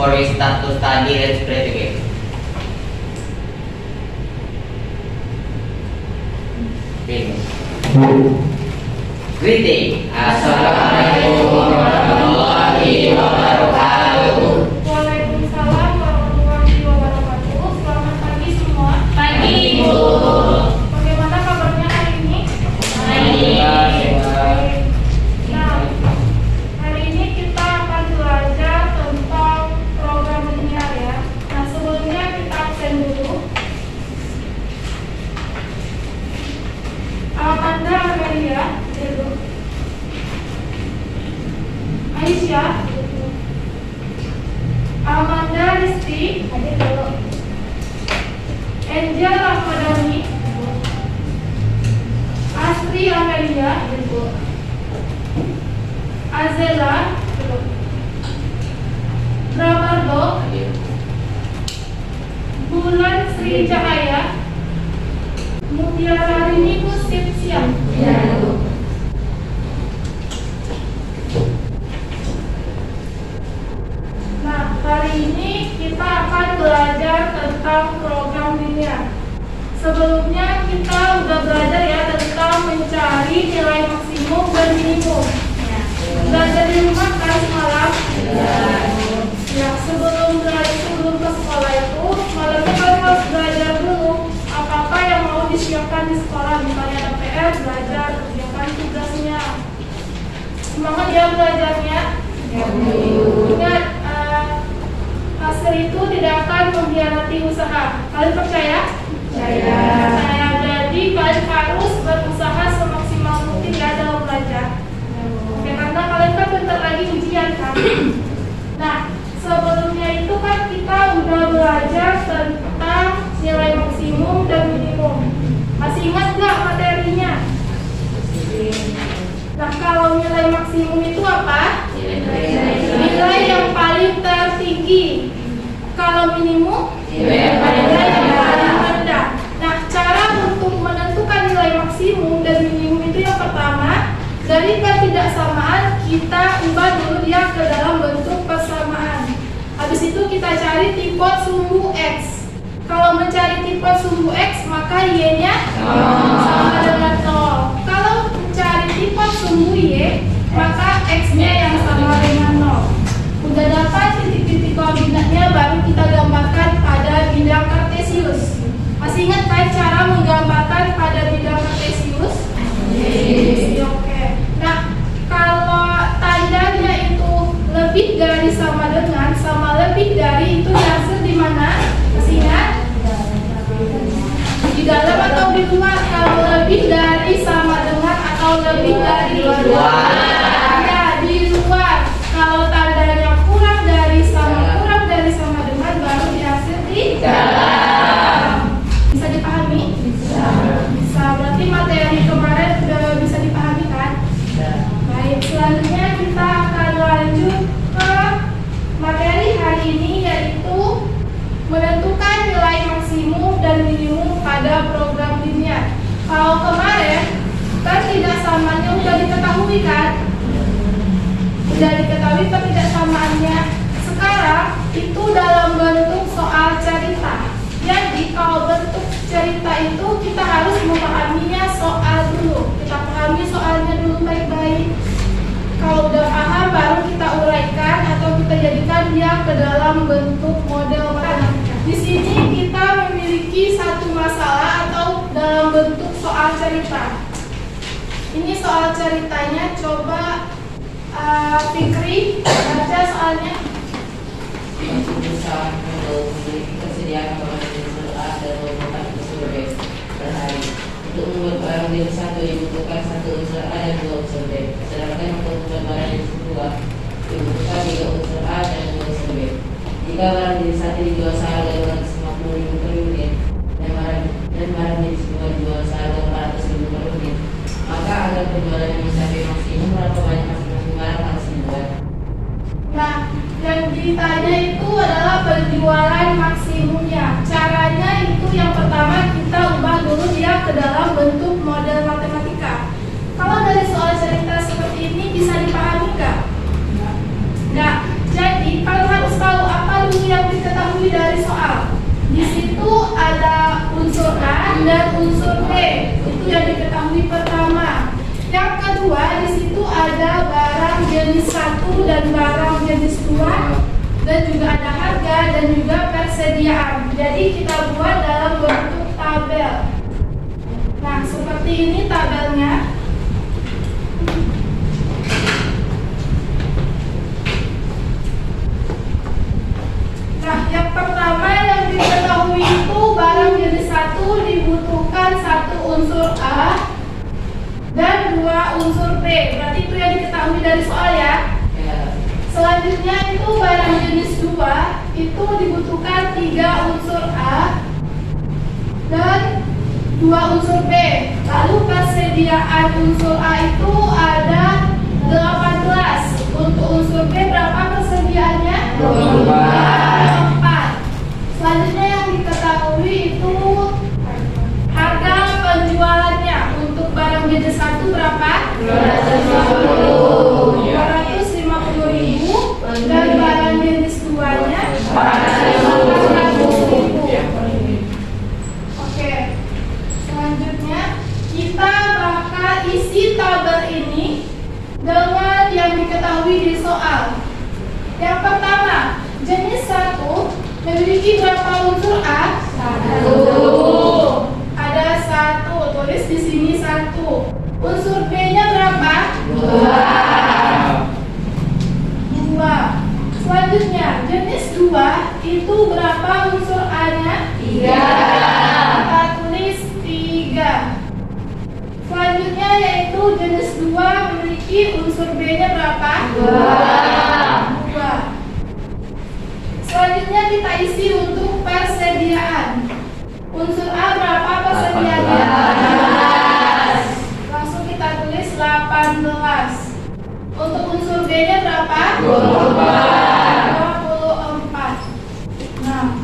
for you start to study. Let's pray together. Greeting. Assalamualaikum warahmatullahi wabarakatuh. Waalaikumsalam warahmatullahi wabarakatuh. Selamat pagi semua. Pagi, Bu. Bagaimana kabarnya hari ini? Baik. Nah, hari ini kita akan belajar tentang program linear ya. Nah, sebelumnya kita absen dulu. Anda Amelia, Aisyah, Amanda Rizky, Angel Ramadhani, Astri Amelia, Azela, Brabardo, Bulan Sri Cahaya, Mutiara Rini Kusip Siang. Nah, hari ini kita akan belajar tentang program linear. Sebelumnya kita udah belajar ya tentang mencari nilai maksimum dan minimum. Belajar di rumah kan semalam? Ya, sebelum ke sekolah itu, malamnya kalian harus belajar dulu apa-apa yang mau disiapkan di sekolah. Misalnya ada PR, belajar, kerjakan tugasnya. Semangat ya belajarnya. Ingat, hasil itu tidak akan mengkhianati usaha. Kalian percaya? Percaya. Jadi kalian harus berusaha semaksimal mungkin ya dalam belajar. Oke, karena kalian kan bentar lagi ujian kan. Nah, sebelumnya itu kan kita udah belajar tentang nilai maksimum dan minimum. Masih ingat nggak materinya? Nah, kalau nilai maksimum itu apa? Nilai yang paling tertinggi. Kalau minimum, nilai yang paling rendah. Nah, cara untuk menentukan nilai maksimum dan minimum itu yang pertama, dari ketidaksamaan kita ubah dulu dia ke dalam bentuk persamaan. Habis itu kita cari tipe sumbu X. Kalau mencari tipe sumbu X, maka Y-nya sama dengan 0. Kalau mencari tipe sumbu Y, maka X-nya yang sama dengan 0. Udah dapat titik-titik koordinatnya, baru kita gambarkan pada bidang kartesius. Masih ingat kan cara menggambarkan pada bidang kartesius? Oke. Nah, kalau tandanya itu lebih dari sama dengan, sama lebih dari, itu diaksir di mana? Masih ingat? Di dalam atau di luar? Kalau lebih dari sama dengan atau lebih dari luar? Ya, di luar. Kalau tandanya kurang dari sama dengan, baru diaksir di dalam. Bisa dipahami? Bisa. Berarti materi kemarin sudah bisa dipahami kan? Baik, selanjutnya kita akan lanjut ke materi hari ini, yaitu menentukan nilai maksimum dan minimum pada program linear. Kalau kemarin kan tidak samanya udah diketahui kan? Udah diketahui ketidaksamaannya. Sekarang itu dalam bentuk soal cerita. Jadi kalau bentuk cerita itu kita harus memahaminya soal dulu. Kita pahami soalnya dulu baik-baik. Kalau udah paham baru kita uraikan atau kita jadikan dia ke dalam bentuk model matematika. Di sini kita memiliki satu masalah atau dalam bentuk soal cerita. Ini soal ceritanya, coba Fikri baca soalnya. Kesediaan dan merupakan unsur B per hari. Untuk membuat barang jenis satu dibutuhkan satu unsur A dan dua unsur B. Sedangkan untuk membuat barang jenis dua dibutuhkan tiga unsur A dan dua unsur B. Jika barang jenis satu dijual seharga 250.000 per unit dan barang jenis dua dijual seharga 400.000 per unit, maka agar penjualan mencapai maksimum berapa banyak masing-masing barang harus dibuat? Nah, yang ditanya itu adalah penjualan maksimumnya. Caranya itu yang pertama kita ubah dulu dia ke dalam bentuk model matematika. Kalau dari soal cerita seperti ini bisa dipahami nggak? Nggak. Jadi kalau harus tahu apa dari soal. Di situ ada unsur A dan unsur B. Itu yang diketahui pertama. Yang kedua, di situ ada barang jenis 1 dan barang jenis 2, dan juga ada harga dan juga persediaan. Jadi kita buat dalam bentuk tabel. Nah, seperti ini tabelnya. Nah, yang pertama yang diketahui itu barang jenis 1 dibutuhkan 1 unsur A dan 2 unsur B. Berarti itu yang diketahui dari soal ya. Selanjutnya itu barang jenis 2 itu dibutuhkan 3 unsur A dan 2 unsur B. Lalu persediaan unsur A itu ada 18. Untuk unsur B berapa persediaannya? 24. Selanjutnya yang diketahui itu harga penjualannya. Untuk barang jenis 1 berapa? 250.000 dan barang jenis 2-nya 400.000. Oke. Selanjutnya kita bakal isi tabel ini dengan yang diketahui di soal. Yang pertama, jenis 1 memiliki berapa unsur A? 1. Ada 1, tulis di sini 1. Unsur B-nya berapa? 2. Selanjutnya, jenis 2 itu berapa unsur A-nya? 3. Kita tulis 3. Selanjutnya yaitu jenis 2 memiliki unsur B-nya berapa? 2. Selanjutnya kita isi untuk persediaan. Unsur A berapa persediaannya? 18. Langsung kita tulis 18. Untuk unsur B-nya berapa? 24. Nah,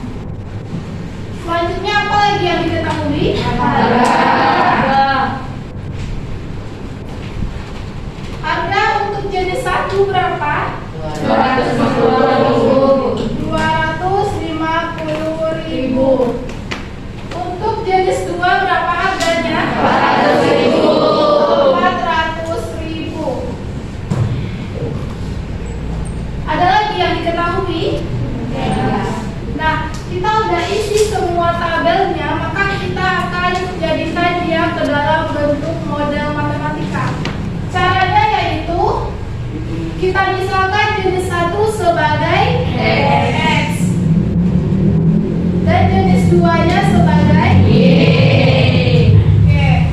selanjutnya apa lagi yang diketahui? Harga untuk jenis 1 berapa? 250.000. Untuk jenis 2 berapa harganya? 400.000. Ada lagi yang diketahui? Nah, kita udah isi semua tabelnya, maka kita akan jadikan dia ke dalam bentuk model matematika. Caranya yaitu kita misalkan jenis 1 sebagai X dan jenis 2-nya sebagai Y. Oke.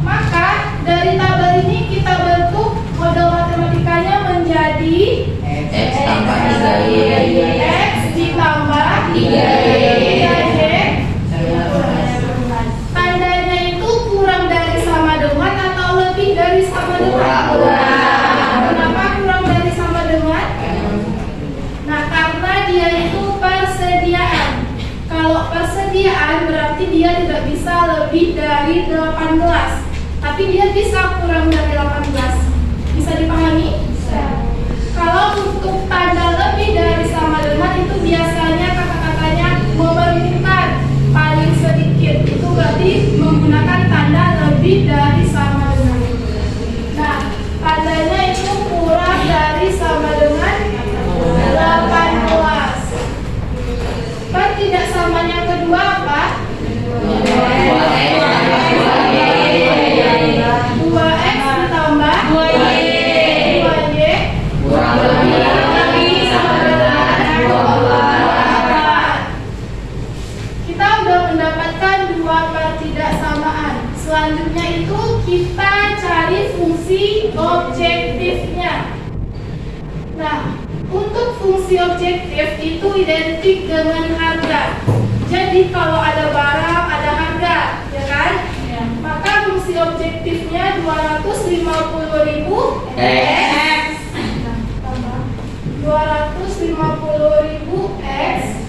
Maka dari tabel ini kita bentuk model matematikanya menjadi X tambah 3Y. X ditambah 3Y. Tandanya itu kurang dari sama dengan atau lebih dari sama dengan? Kenapa kurang dari sama dengan? Nah, karena dia itu persediaan. Kalau persediaan berarti dia tidak bisa lebih dari 18. Tapi dia bisa kurang dari 18. Bisa dipahami? Bisa. Kalau untuk tanda lebih dari sama dengan itu biasanya kata-katanya memerlukan paling sedikit. Itu berarti menggunakan tanda lebih dari sama dengan. Nah, tandanya itu kurang dari sama dengan 18. Kan tidak samanya kedua apa? 2X ditambah 2Y. Kurang lebih sama dengan 24. Kita udah mendapatkan dua ketidaksamaan. Selanjutnya itu kita cari fungsi objektifnya. Nah, untuk fungsi objektif itu identik dengan harga. Jadi kalau ada barang, ada harga, ya kan? Ya. Maka fungsi objektifnya 250.000 X. Nah, tambah 250.000 X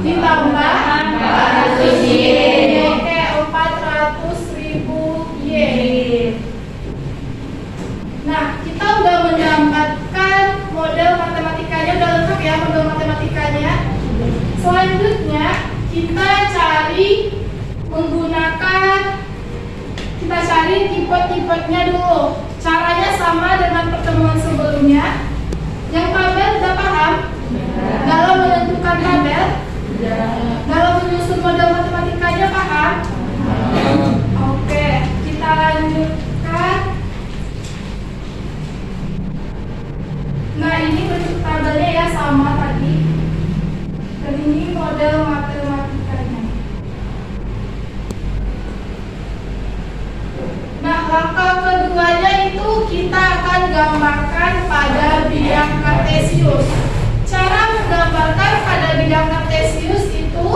ditambah 400.000. Oke, 400.000 Y. Nah, kita udah mendapatkan model matematikanya, udah lengkap ya model matematikanya. Selanjutnya kita cari tipe-tipenya dulu. Caranya sama dengan pertemuan sebelumnya. Yang tabel sudah paham? Dalam menentukan tabel, dalam menyusun model matematikanya paham? Oke, kita lanjutkan. Nah, ini bentuk tabelnya ya sama tadi. Dan ini model matematikanya. Nah, langkah keduanya itu kita akan gambarkan pada bidang kartesius. Cara menggambarkan pada bidang kartesius itu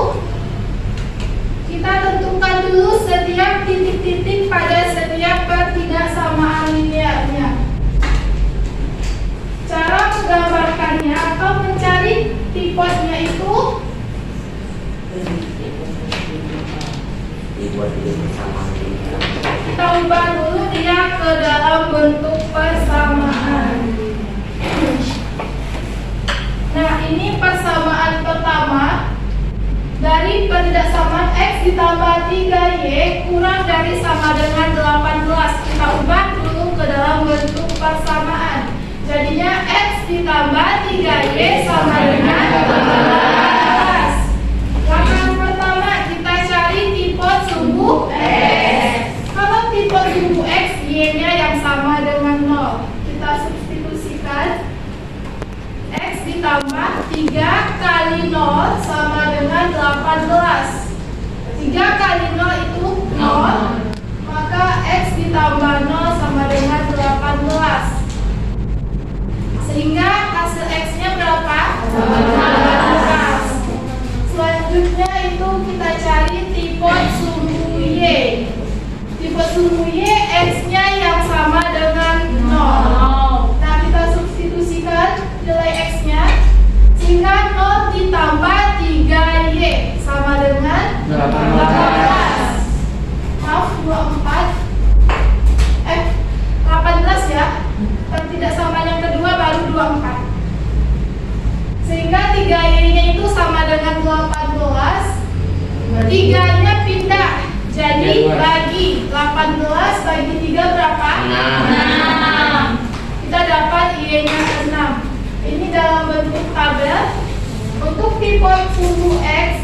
kita tentukan dulu setiap titik-titik pada setiap ketidaksamaan linearnya. Cara menggambarkannya atau mencari tipenya itu dibuat di persamaan linear. kita ubah dulu dia ke dalam bentuk persamaan. Nah, ini persamaan pertama. Dari ketidaksamaan X ditambah 3Y kurang dari sama dengan 18. Kita ubah dulu ke dalam bentuk persamaan. Jadinya X ditambah 3Y sama dengan 18. Langkah pertama kita cari tipe sumbu X. Kalau tipe sumbu X, Y-nya yang sama dengan 0. Kita substitusikan X ditambah 3 kali 0 sama dengan 18. 3 kali 0 itu 0. Maka X ditambah 0 sama dengan 18. Sehingga hasil X-nya berapa? 18. Selanjutnya itu kita cari tipe sumbu Y. Tipe sumbu Y, X-nya yang sama dengan 0. Nah, kita substitusikan nilai X-nya. Sehingga 0 ditambah 3Y sama dengan 18. Maaf, 24. 18 ya. Ketidaksamaan yang kedua baru 24. Sehingga 3Y-nya itu sama dengan 18. 3-nya pindah. Jadi bagi 18 bagi 3 berapa? 6. Kita dapat Y-nya 6. Ini dalam bentuk tabel. Untuk tipe sumbu X,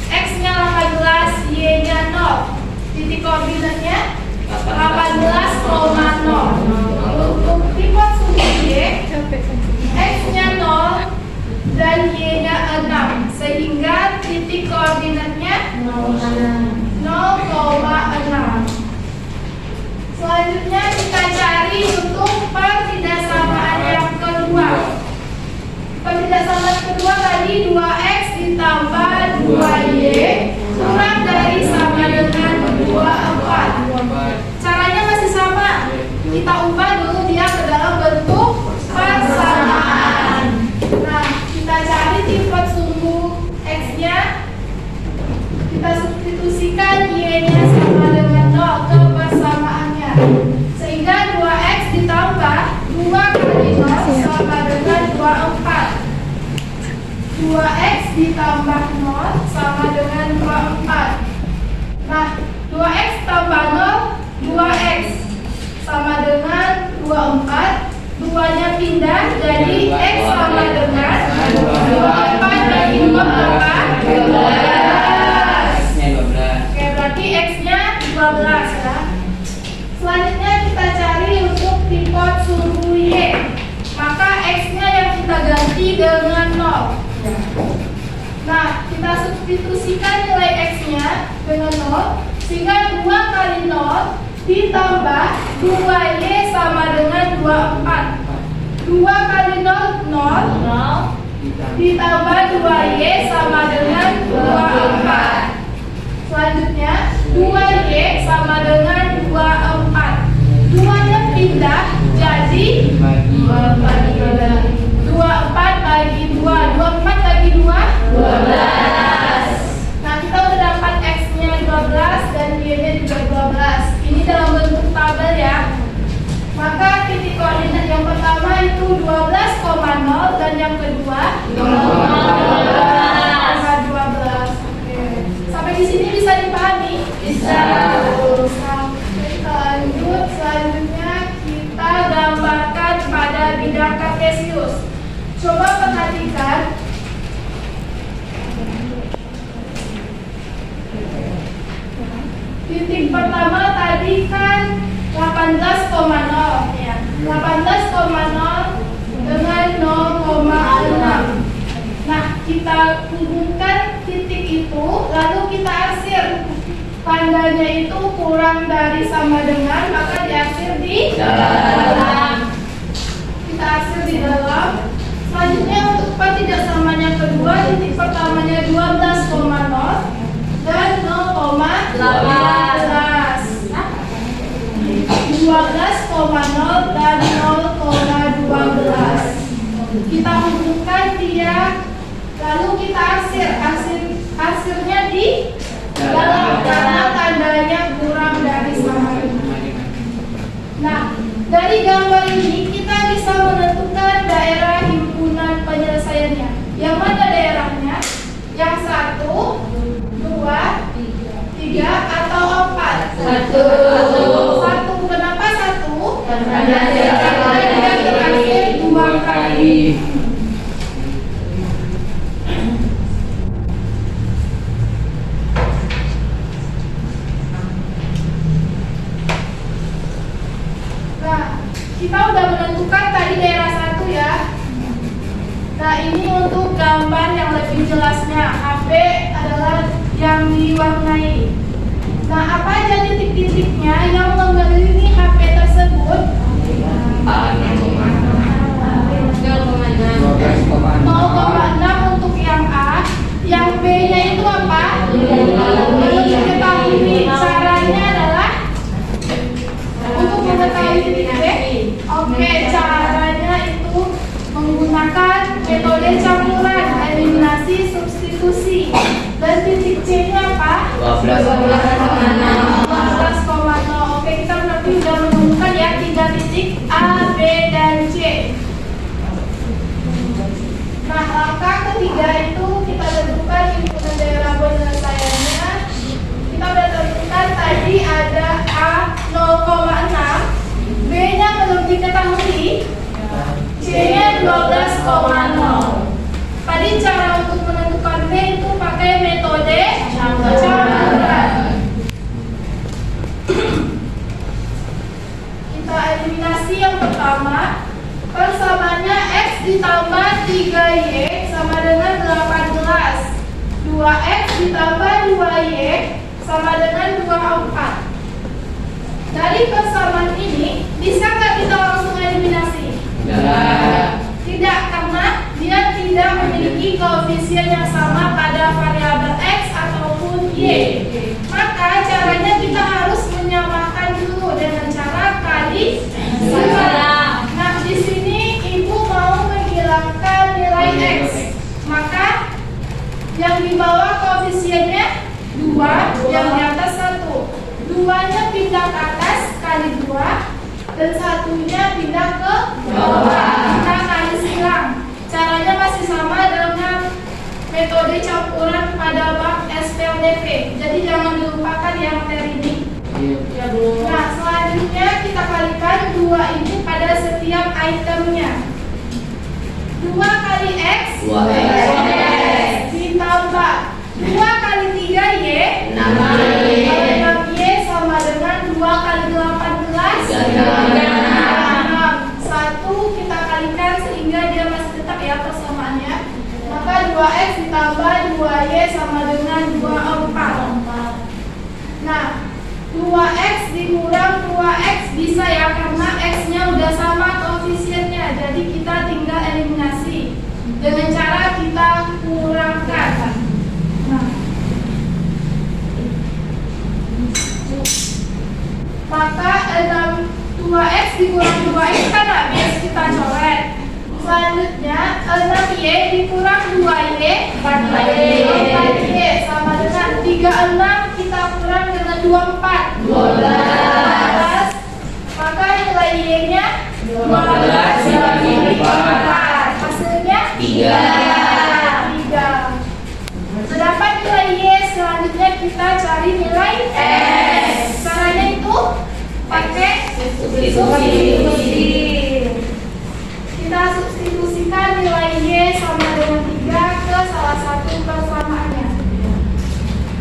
X-nya 18, Y-nya 0. Titik koordinatnya 18,0. Untuk tipe sumbu Y, X-nya 0 dan Y-nya 6. Sehingga titik koordinatnya 0,6. Selanjutnya kita cari untuk pertidaksamaan yang kedua. Pertidaksamaan kedua tadi 2X ditambah 2Y kurang dari sama dengan 24. Caranya masih sama. Kita ubah dulu dia ke dalam bentuk persamaan. Nah, kita cari tipe sumbu X-nya. Kita substitusikan Y-nya sama dengan 0 ke persamaannya. Sehingga 2X ditambah 2 kali 0 sama dengan 24. 2X ditambah 0 sama dengan 24. Nah, 2X tambah 0, 2X sama dengan 24. 2-nya pindah, jadi X sama dengan 24 bagi 2 berapa? 12. Oke, berarti X-nya 12 ya. Selanjutnya kita cari untuk tipe sumbu Y. Maka X-nya yang kita ganti dengan 0. Nah, kita substitusikan nilai X-nya dengan 0. Sehingga 2 kali 0 ditambah 2Y sama dengan 24. 2 kali 0, 0. Ditambah 2Y sama dengan 24. Selanjutnya 2Y sama dengan 24. 2-nya pindah, jadi 24 bagi 2. 24 bagi 2, 12. Nah, kita udah dapat X-nya 12 dan Y-nya juga 12. Ini dalam bentuk tabel ya. Maka titik koordinat yang pertama itu 12,0 dan yang kedua 0,12. perhatikan, titik pertama tadi kan 18,0 ya. 18,0 dengan 0,6. Nah, kita hubungkan titik itu, lalu kita arsir. Tandanya itu kurang dari sama dengan, maka diarsir di dalam. Kita arsir di dalam. Selanjutnya untuk tidak samanya kedua, titik pertamanya 12,0 dan 0,18. 12,0 dan 0,12. Kita hubungkan dia, lalu kita arsirnya di dalam karena tandanya kurang dari sama dengan. Nah, dari gambar ini kita bisa menentukan daerah himpunan penyelesaiannya. Yang mana daerahnya? Yang 1, 2, 3 atau 4? 1. Kenapa 1? Karena dia terakhir 2 kali. Nah, kita udah menentukan tadi daerah 1 ya. Nah, ini untuk gambar yang lebih jelasnya. HP adalah yang diwarnai. Nah, apa aja titik-titiknya yang mengelilingi HP tersebut? 0,6 untuk yang A. Yang B-nya itu apa? Untuk mengetahui caranya adalah untuk mengetahui titik B. Oke, caranya itu menggunakan metode campuran, eliminasi, substitusi. Dan titik C-nya apa? 12,0. Oke, kita berarti sudah menemukan ya 3 titik A, B, dan C. Nah, langkah ketiga itu kita tentukan himpunan daerah penyelesaiannya. Kita sudah tentukan tadi ada A 0,6, B-nya belum diketahui, C-nya 12,0. Tadi cara untuk menentukan B itu pakai metode campuran. Kita eliminasi yang pertama. Persamaannya X ditambah 3Y sama dengan 18. 2X ditambah 2Y sama dengan 24. Dari persamaan ini, bisa nggak kita langsung eliminasi? Tidak, karena dia tidak memiliki koefisien yang sama pada variabel X ataupun Y. Maka caranya kita harus menyamakan dulu dengan cara kali sama. Nah, di sini ibu mau menghilangkan nilai X. Maka yang di bawah koefisiennya 2, yang di atas 1. 2-nya pindah ke atas kali 2 dan 1-nya pindah ke bawah. Kita kali silang. Caranya masih sama dengan metode campuran pada bab SPLDP. Jadi jangan dilupakan yang materi ini. Nah, selanjutnya kita kalikan 2 ini pada setiap itemnya. 2 kali X, 2X ditambah 2 kali 3Y, 6Y sama dengan 2 kali 18, 6. 1 kita kalikan sehingga dia masih tetap ya persamaannya. Maka 2X ditambah 2Y sama dengan 24. Nah, 2X dikurang 2X bisa ya, karena X-nya udah sama koefisiennya. Jadi kita tinggal eliminasi dengan cara kita kurangkan. Nah, maka 2X dikurang 2X kan habis, kita coret. Selanjutnya 6Y dikurang 2Y, 4Y sama dengan 36 kita kurang dengan 24, 12. Maka nilai Y-nya 12 dibagi 4. Hasilnya 3. Sedapat nilai Y, selanjutnya kita cari nilai S. Caranya itu pakai substitusi. Kita substitusikan nilai Y sama dengan 3 ke salah satu persamaannya.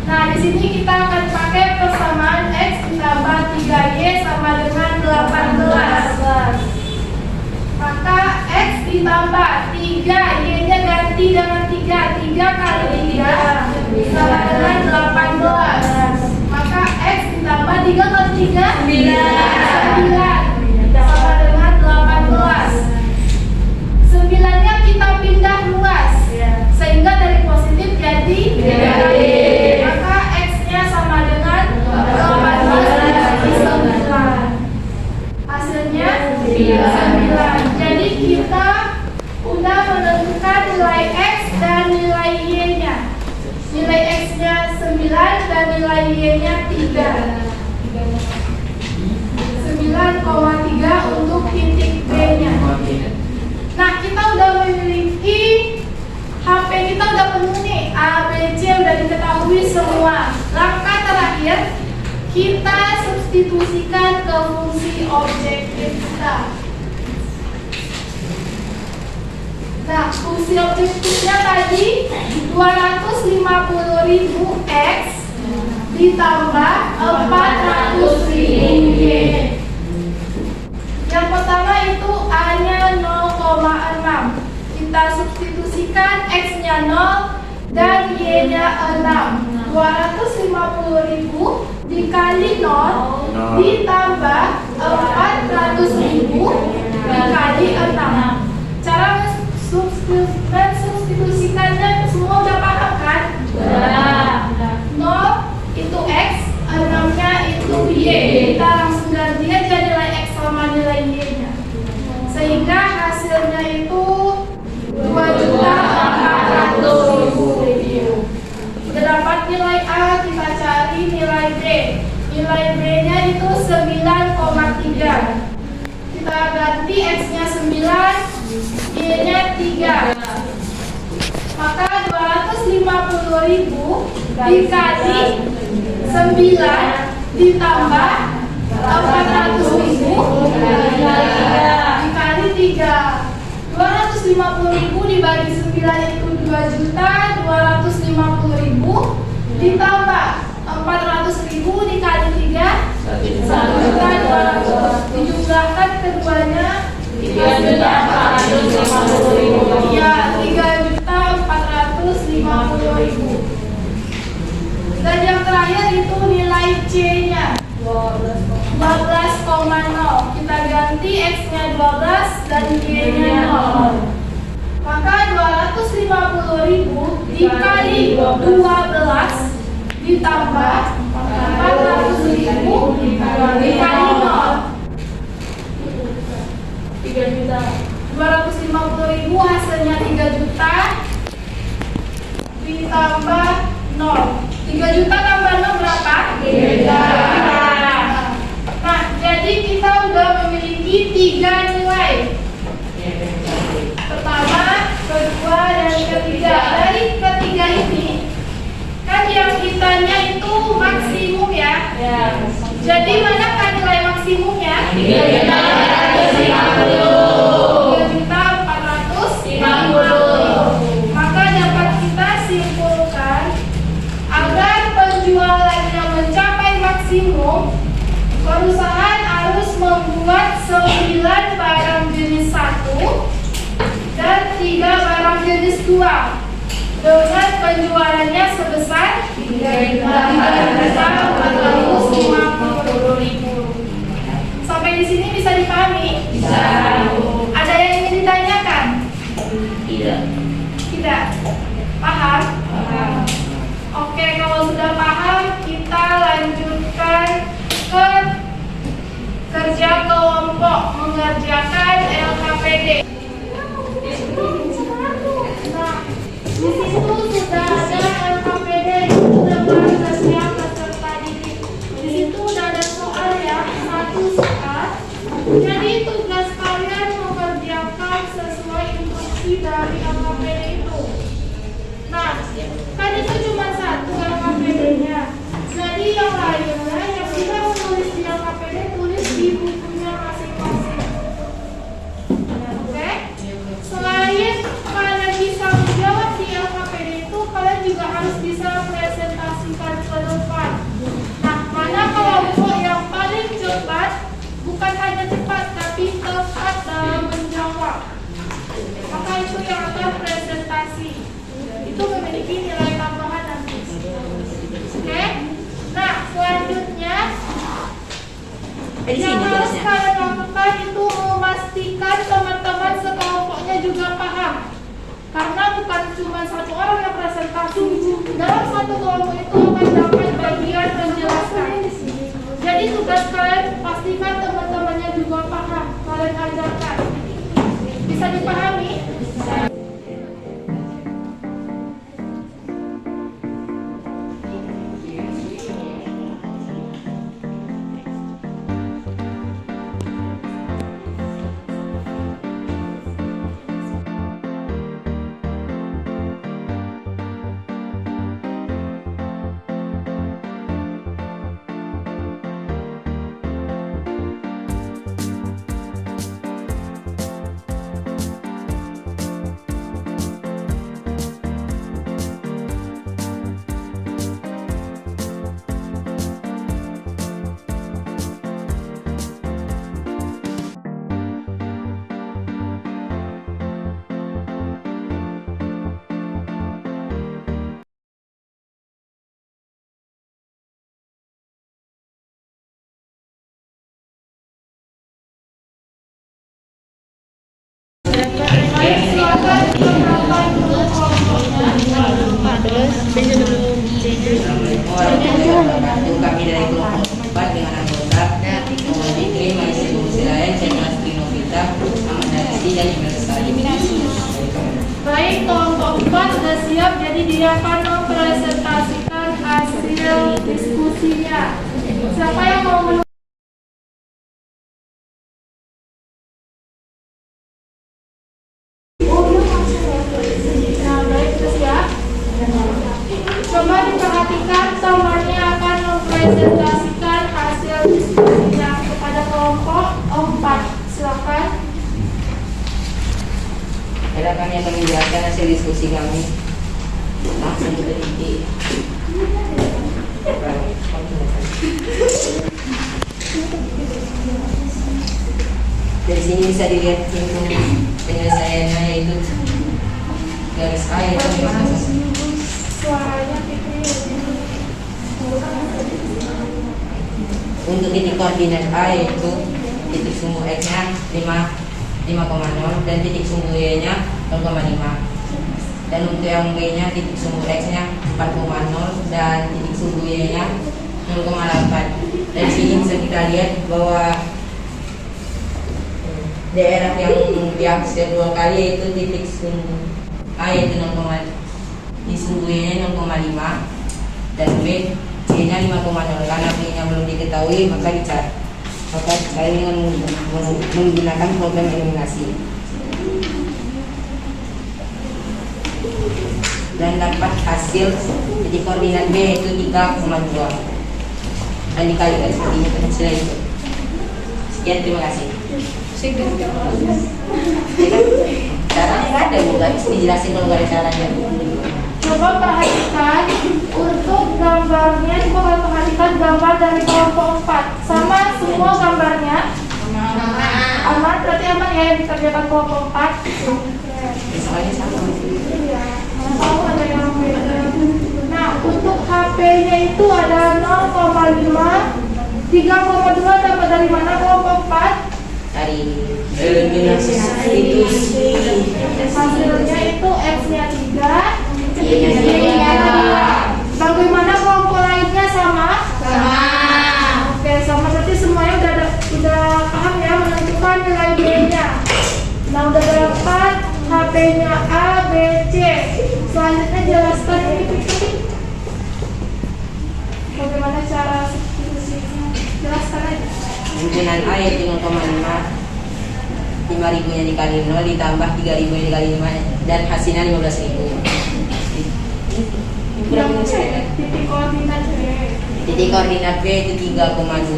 Nah, di sini kita akan pakai persamaan X ditambah 3Y sama dengan 18. Maka X ditambah 3, Y-nya ganti dengan 3. 3 kali 3 sama dengan 18. Maka X ditambah 3 kali 3 9 sama dengan 18. 9-nya kita pindah luas sehingga dari positif jadi negatif. Maka X-nya sama dengan 18 dibagi 9. Hasilnya 9. Jadi kita udah menentukan nilai X dan nilai Y-nya. Nilai X-nya 9 dan nilai Y-nya 3. 9,3 untuk titik B-nya. Nah, kita udah memiliki HP kita udah penuh nih, A, B, C udah diketahui semua. Langkah terakhir, kita substitusikan ke fungsi objektif kita. Nah, fungsi objektifnya tadi 250.000 X ditambah 400.000 Y. Yang pertama itu A-nya 0,6. Kita substitusikan X-nya 0 dan Y-nya 6. 250.000 dikali 0 ditambah 400.000 dikali 6. Cara mensubstitusikannya semua udah paham kan? 0 itu X, 6-nya itu Y. Kita langsung ganti aja nilai X sama nilai Y-nya. Sehingga hasilnya itu 2.400.000. Udah dapat nilai A, kita cari nilai B. Nilai B-nya itu 9,3. Kita ganti X-nya 9, Y-nya 3. Maka 250.000 dikali 9 ditambah 400.000 dikali 3. 250.000 dibagi 9 itu 2.250.000 ditambah 400.000 dikali 3 1.200.000. Dijumlahkan keduanya 3.450.000. Ya, 3.450.000. Dan yang terakhir itu nilai C-nya 12,0. Kita ganti X-nya 12 dan Y-nya 0. Maka 250.000 dikali 12 ditambah 400.000 dikali 0. 250.000 hasilnya 3 juta ditambah 0. 3 juta tambah 0 berapa? 3. Nah, jadi kita udah memiliki 3 nilai. Pertama, kedua, dan ketiga. Dari ketiga ini, kan yang kitanya itu maksimum ya. Jadi manakah nilai maksimumnya? 3.450.000. Maka dapat kita simpulkan agar penjualannya mencapai maksimum, perusahaan harus membuat 9 barang jenis 1 dan 3 barang jenis 2 dengan penjualannya sebesar 3.450.000. Sampai di sini bisa dipahami? Bisa. Ada yang ingin ditanyakan? Tidak. Tidak. Paham? Paham. Oke, kalau sudah paham, kita lanjutkan ke kerja kelompok mengerjakan LKPD. Nah, di situ sudah ada LKPD, sudah bahasa siap peserta didik. Di situ sudah ada soal ya, 1 soal. Jadi tugas kalian mengerjakan sesuai instruksi dari LKPD itu. Nah, kan itu cuma 1 LKPD-nya. Jadi yang lainnya yang sudah menulis di LKPD tulis di bukunya masing-masing. Oke? Selain kalian bukan hanya cepat tapi tepat dalam menjawab. Maka itu yang akan presentasi. Itu memiliki nilai tambahan nanti. Oke? Nah, selanjutnya yang harus kalian lakukan itu memastikan teman-teman sekelompoknya juga paham. Karena bukan cuma satu orang yang presentasi, dalam satu kelompok itu akan dapat bagian menjelaskan. Jadi tugas kalian pastikan teman-temannya juga paham. Kalian ajarkan. Bisa dipahami? Kami dari kelompok 4 dengan anggota Fikri, Malaysia, Busilaya, Cendana, Trinovita, Ahmad Nasi, dan Imelestari. Baik, kelompok 4 sudah siap, jadi dia akan mempresentasikan hasil diskusinya. Siapa yang mau menurut? Nah, baik, sudah siap. Coba diperhatikan, temannya akan mempresentasikan hasil diskusinya kepada kelompok 4. Silakan. Ada kami akan menjelaskan hasil diskusi kami. Langsung ke titik. Dari sini bisa dilihat pintu penyelesaiannya, yaitu garis A itu Suaranya Fikri. untuk titik koordinat A yaitu titik sumbu X-nya 5,0 dan titik sumbu Y-nya 0,5. Dan untuk yang B-nya titik sumbu X-nya 4,0 dan titik sumbu Y-nya 0,8. Dari sini bisa kita lihat bahwa daerah yang diaksir dua kali yaitu titik sumbu A yaitu 0, di sumbu Y-nya 0,5 dan B Y-nya 5,0. Karena B-nya belum diketahui maka dicari dengan menggunakan program eliminasi dan dapat hasil titik koordinat B yaitu 3,2 dan dikalikan seperti ini kecil itu. Sekian, terima kasih. Caranya nggak ada, bukan bisa dijelasin kalau nggak ada caranya. Coba perhatikan untuk gambarnya, coba kalian perhatikan gambar dari kelompok 4. Sama semua gambarnya? Aman, berarti aman ya yang dikerjakan kelompok 4? Soalnya sama. Iya, tahu ada yang beda. Nah, untuk HP-nya itu ada 0,5, 3,2 dapat dari mana kelompok 4? Dari eliminasi itu Hasilnya itu X-nya 3, Y-nya 2. Bagaimana kelompok lainnya sama? Sama. Oke, sama, berarti semuanya udah paham ya menentukan nilai B-nya. Nah, udah dapat HP-nya A, B, C. Selanjutnya jelaskan ini bagaimana cara substitusinya. Jelaskan aja. Himpunan A yaitu 0,5, 5.000-nya dikali 0 ditambah 3.000-nya dikali 5 dan hasilnya 15.000. Titik koordinat B. Titik koordinat B itu 3,2,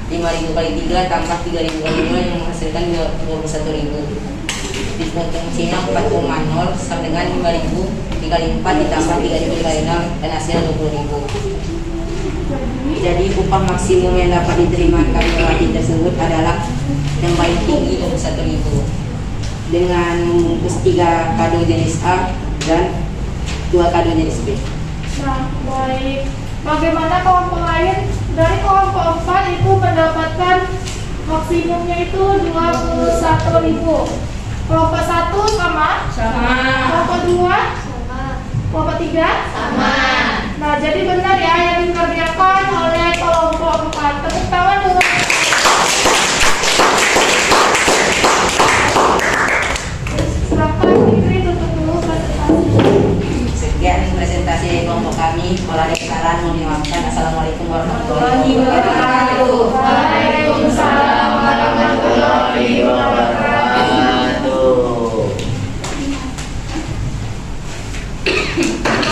5.000 kali 3 tambah 3.000 kali 5 yang menghasilkan 21.000. Titik fungsinya 4,0 sama dengan 5.000 dikali 4 ditambah 3.000 dikali 6 dan hasilnya 20.000. Jadi upah maksimum yang dapat diterima kami pelatih tersebut adalah yang paling tinggi 21.000 dengan membungkus 3 kado jenis A dan 2 kado jenis B. Nah, baik. Bagaimana kelompok lain? Dari kelompok 4 itu mendapatkan maksimumnya itu 21.000. Kelompok 1 sama? Sama. Kelompok 2? Kelompok 3? Sama. Nah, jadi benar ya yang dikerjakan oleh kelompok 4. Tepuk tangan dulu. Silakan Fikri tutup dulu presentasi. Sekian presentasi dari kelompok kami. Kalau ada kesalahan mohon dimaafkan. Assalamualaikum warahmatullahi wabarakatuh. Waalaikumsalam warahmatullahi wabarakatuh.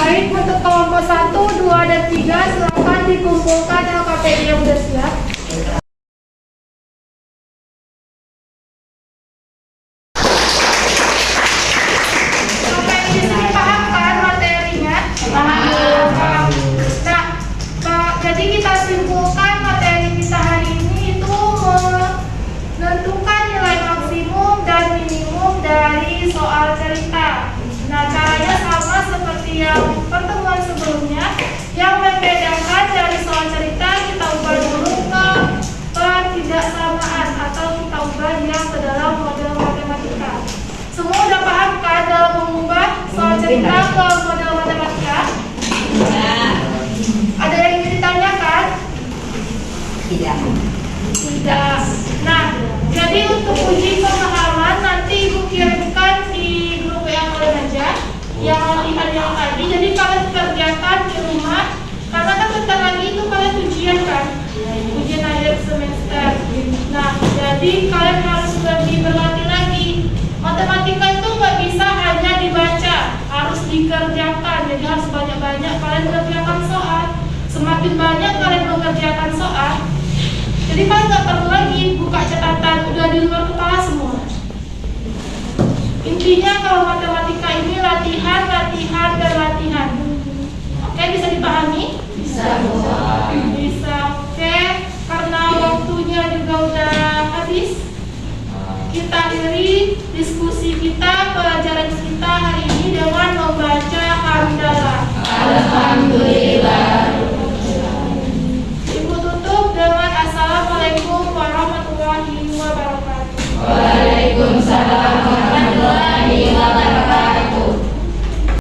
Baik, untuk kelompok 1, 2, dan 3 silakan dikumpulkan LKPI yang sudah siap. LKPI di sini paham kan materinya? Paham. Nah, jadi kita simpulkan materi kita hari ini itu menentukan nilai maksimum dan minimum dari soal cerita. Nah, caranya sama seperti yang pertemuan sebelumnya. Yang membedakan dari soal cerita kita ubah dulu ke ketidaksamaan atau kita ubah dia ke dalam model matematika. Semua udah paham kan dalam mengubah soal cerita ke model matematika? Ya. Ada yang ingin ditanyakan? Tidak. Tidak. Nah, jadi untuk uji pemahaman nanti Ibu kirimkan di grup yang kalian aja yang latihan yang tadi. Jadi kalian kerjakan di rumah karena kan bentar lagi itu kalian ujian kan, ujian akhir semester. Nah, jadi kalian harus lebih berlatih lagi. Matematika itu nggak bisa hanya dibaca, harus dikerjakan. Jadi harus banyak-banyak kalian kerjakan soal. Semakin banyak kalian mengerjakan soal, jadi kalian nggak perlu lagi buka catatan, udah di luar kepala semua. Intinya kalau matematika ini latihan